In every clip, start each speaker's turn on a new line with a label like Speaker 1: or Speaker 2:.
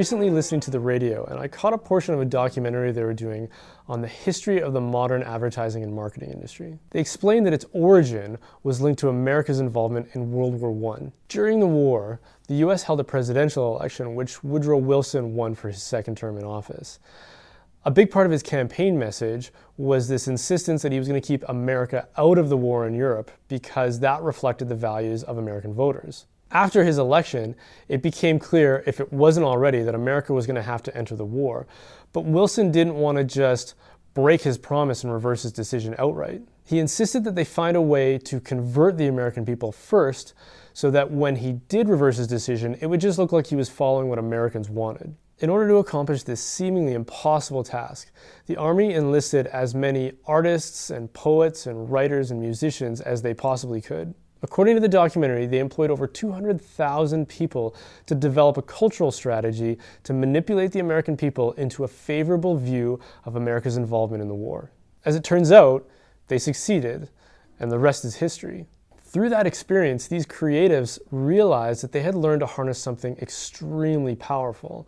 Speaker 1: recently listening to the radio and I caught a portion of a documentary they were doing on the history of the modern advertising and marketing industry. They explained that its origin was linked to America's involvement in World War I. During the war, the US held a presidential election which Woodrow Wilson won for his second term in office. A big part of his campaign message was this insistence that he was going to keep America out of the war in Europe because that reflected the values of American voters. After his election, it became clear, if it wasn't already, that America was going to have to enter the war. But Wilson didn't want to just break his promise and reverse his decision outright. He insisted that they find a way to convert the American people first, so that when he did reverse his decision, it would just look like he was following what Americans wanted. In order to accomplish this seemingly impossible task, the Army enlisted as many artists and poets and writers and musicians as they possibly could. According to the documentary, they employed over 200,000 people to develop a cultural strategy to manipulate the American people into a favorable view of America's involvement in the war. As it turns out, they succeeded, and the rest is history. Through that experience, these creatives realized that they had learned to harness something extremely powerful: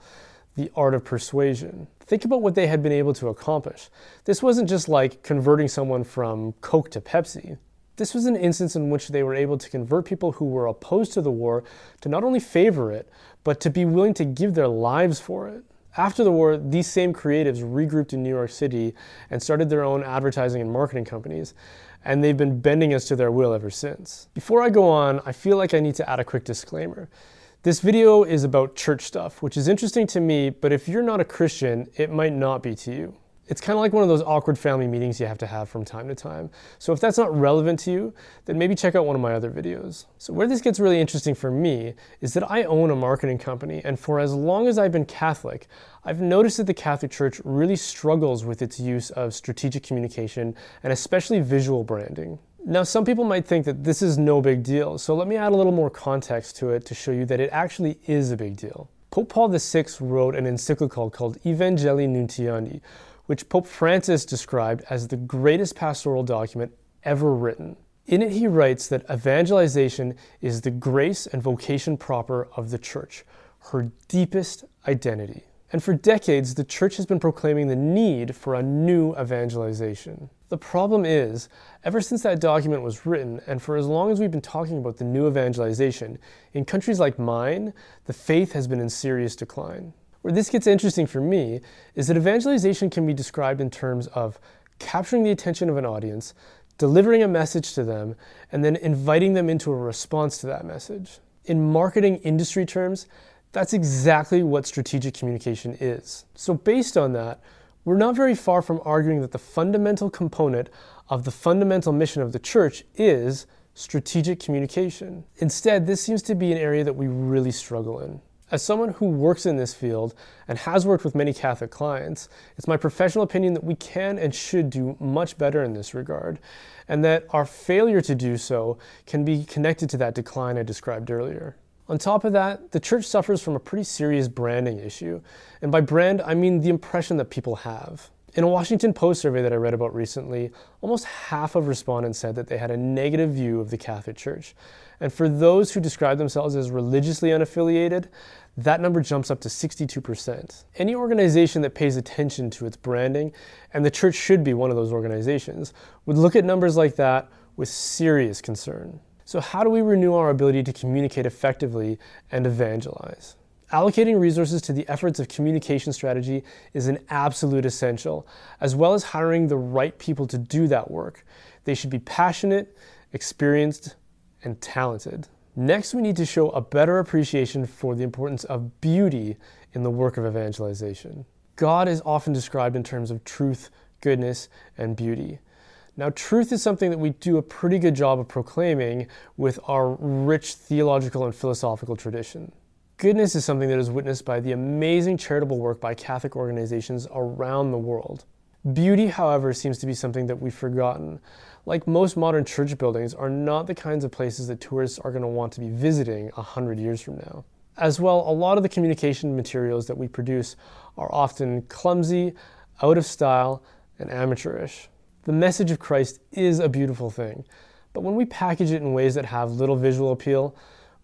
Speaker 1: the art of persuasion. Think about what they had been able to accomplish. This wasn't just like converting someone from Coke to Pepsi. This was an instance in which they were able to convert people who were opposed to the war to not only favor it, but to be willing to give their lives for it. After the war, these same creatives regrouped in New York City and started their own advertising and marketing companies, and they've been bending us to their will ever since. Before I go on, I feel like I need to add a quick disclaimer. This video is about church stuff, which is interesting to me, but if you're not a Christian, it might not be to you. It's kind of like one of those awkward family meetings you have to have from time to time. So if that's not relevant to you, then maybe check out one of my other videos. So where this gets really interesting for me is that I own a marketing company, and for as long as I've been Catholic, I've noticed that the Catholic Church really struggles with its use of strategic communication and especially visual branding. Now, some people might think that this is no big deal, so let me add a little more context to it to show you that it actually is a big deal. Pope Paul VI wrote an encyclical called Evangelization, which Pope Francis described as the greatest pastoral document ever written. In it, he writes that evangelization is the grace and vocation proper of the Church, her deepest identity. And for decades, the Church has been proclaiming the need for a new evangelization. The problem is, ever since that document was written, and for as long as we've been talking about the new evangelization, in countries like mine, the faith has been in serious decline. Where this gets interesting for me is that evangelization can be described in terms of capturing the attention of an audience, delivering a message to them, and then inviting them into a response to that message. In marketing industry terms, that's exactly what strategic communication is. So based on that, we're not very far from arguing that the fundamental component of the fundamental mission of the Church is strategic communication. Instead, this seems to be an area that we really struggle in. As someone who works in this field and has worked with many Catholic clients, it's my professional opinion that we can and should do much better in this regard, and that our failure to do so can be connected to that decline I described earlier. On top of that, the Church suffers from a pretty serious branding issue, and by brand, I mean the impression that people have. In a Washington Post survey that I read about recently, almost half of respondents said that they had a negative view of the Catholic Church. And for those who describe themselves as religiously unaffiliated, that number jumps up to 62%. Any organization that pays attention to its branding, and the Church should be one of those organizations, would look at numbers like that with serious concern. So how do we renew our ability to communicate effectively and evangelize? Allocating resources to the efforts of communication strategy is an absolute essential, as well as hiring the right people to do that work. They should be passionate, experienced, and talented. Next, we need to show a better appreciation for the importance of beauty in the work of evangelization. God is often described in terms of truth, goodness, and beauty. Now, truth is something that we do a pretty good job of proclaiming with our rich theological and philosophical tradition. Goodness is something that is witnessed by the amazing charitable work by Catholic organizations around the world. Beauty, however, seems to be something that we've forgotten. Like most modern church buildings, are not the kinds of places that tourists are going to want to be visiting 100 years from now. As well, a lot of the communication materials that we produce are often clumsy, out of style, and amateurish. The message of Christ is a beautiful thing, but when we package it in ways that have little visual appeal,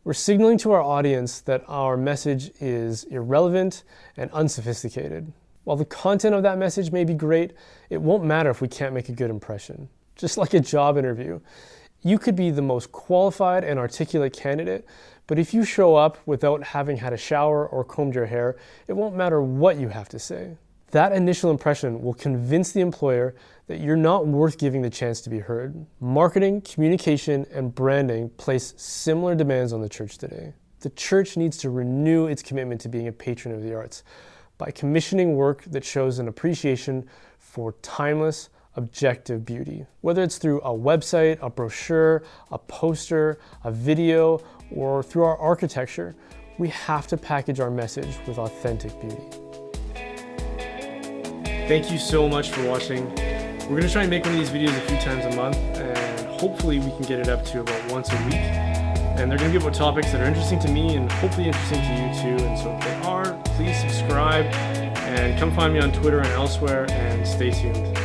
Speaker 1: We're signaling to our audience that our message is irrelevant and unsophisticated. While the content of that message may be great, it won't matter if we can't make a good impression. Just like a job interview. You could be the most qualified and articulate candidate, but if you show up without having had a shower or combed your hair, it won't matter what you have to say. That initial impression will convince the employer that you're not worth giving the chance to be heard. Marketing, communication, and branding place similar demands on the church today. The church needs to renew its commitment to being a patron of the arts by commissioning work that shows an appreciation for timeless, objective beauty. Whether it's through a website, a brochure, a poster, a video, or through our architecture, we have to package our message with authentic beauty. Thank you so much for watching. We're going to try and make one of these videos a few times a month, and hopefully we can get it up to about once a week. And they're going to be about topics that are interesting to me and hopefully interesting to you too. And so if they are, please subscribe and come find me on Twitter and elsewhere, and stay tuned.